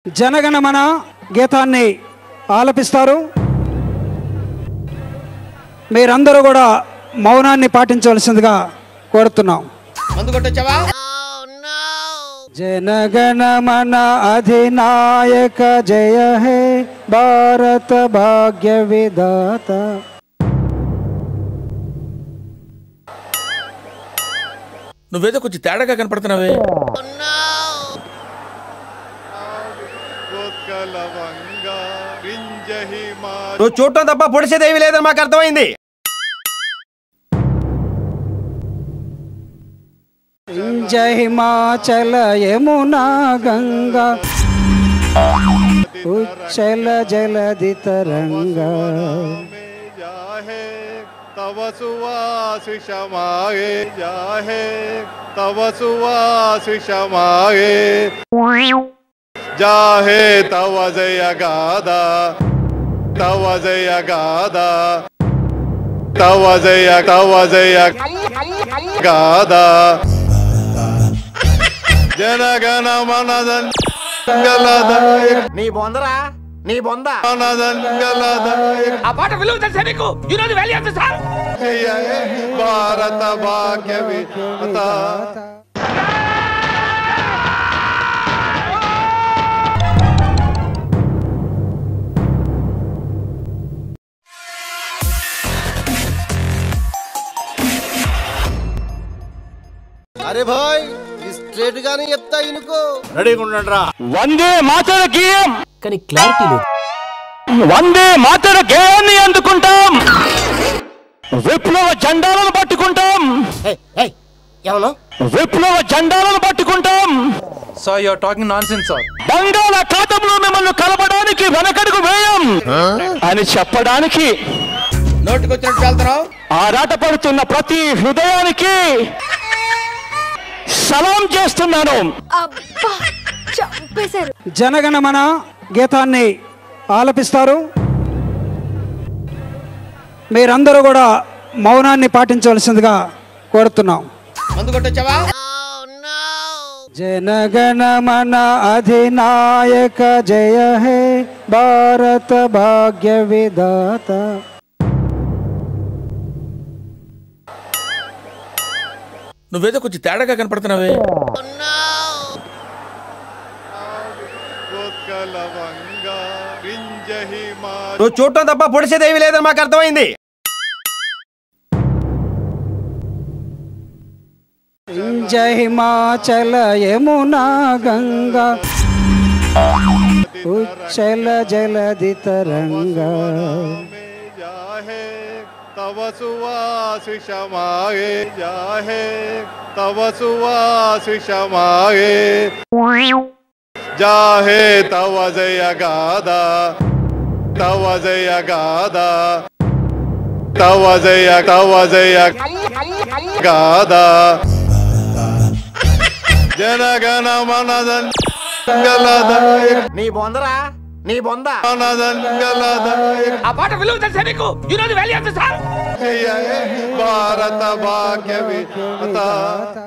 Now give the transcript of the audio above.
జనగణమన గీతాన్ని ఆలపిస్తారు. మీరందరూ కూడా మౌనాన్ని పాటించవలసిందిగా కోరుతున్నాం. जनगणमन अधिनायक जय हे भारत भाग्य विधाता. నువ్వేదో కొంచెం తేడాగా కనపడుతున్నావే. నువ్వు చూడటం తప్ప పొడిచేదేవి లేదని మాకు అర్థమైంది. जय हिमाचल यमुना गंगा उच्चल जलधि तरंगा. तव सुवासिषमाये जाहे तव सुवासिषमाये जाहे तव जय गादा तव जय गादा तव जय गादा. जनगणमन నీ బొందరా నీ బొంద ఆ పాట విలువ తెలుసా నీకు? You know the value of the song. భారత భాగ్య విధాత. अरे भाई स्ट्रेट गाने చెప్తా ఇనుకో. రెడీగా ఉండండిరా. వందే మాతర గేయం కానీ క్లారిటీ లేదు. వందే మాతర గేయాన్ని అందుకుంటాం, విప్లవ జెండాలను పట్టుకుంటాం, ఏమన్నా విప్లవ జెండాలను పట్టుకుంటాం. So you are talking nonsense sir. బంగాళాఖాతంలో మిమ్మల్ని కలపడానికి వెనకడుగు వేయం అని చెప్పడానికి నోటికొచ్చినట్టు వెళ్తున్నావు. ఆరాటపడుతున్న ప్రతి హృదయానికి సలాం చేస్తున్నాను. జనగణమన గీతాన్ని ఆలపిస్తారు. మీరందరూ కూడా మౌనాన్ని పాటించవలసిందిగా కోరుతున్నాం. जनगणमन अधिनायक जय हे भारत भाग्य विधाता. నువ్వేదో కొంచెం తేడాగా కనపడుతున్నావే. నువ్వు చూడటం తప్ప పొడిచేదేవి లేదని మాకు అర్థమైంది. जय हिमाचल यमुना गंगा उच्चल जलधि तरंगा. तव सुवासिषमाये जाहे तव सुवासिषमाये जाहे तव जय गादा तव जय गादा तव जय गादा. जनगणमन నీ బొందరా నీ బొంద ఆ పాట విలువ తెలుసా నీకు? You know the value of the song. భారత భాగ్య విధాత.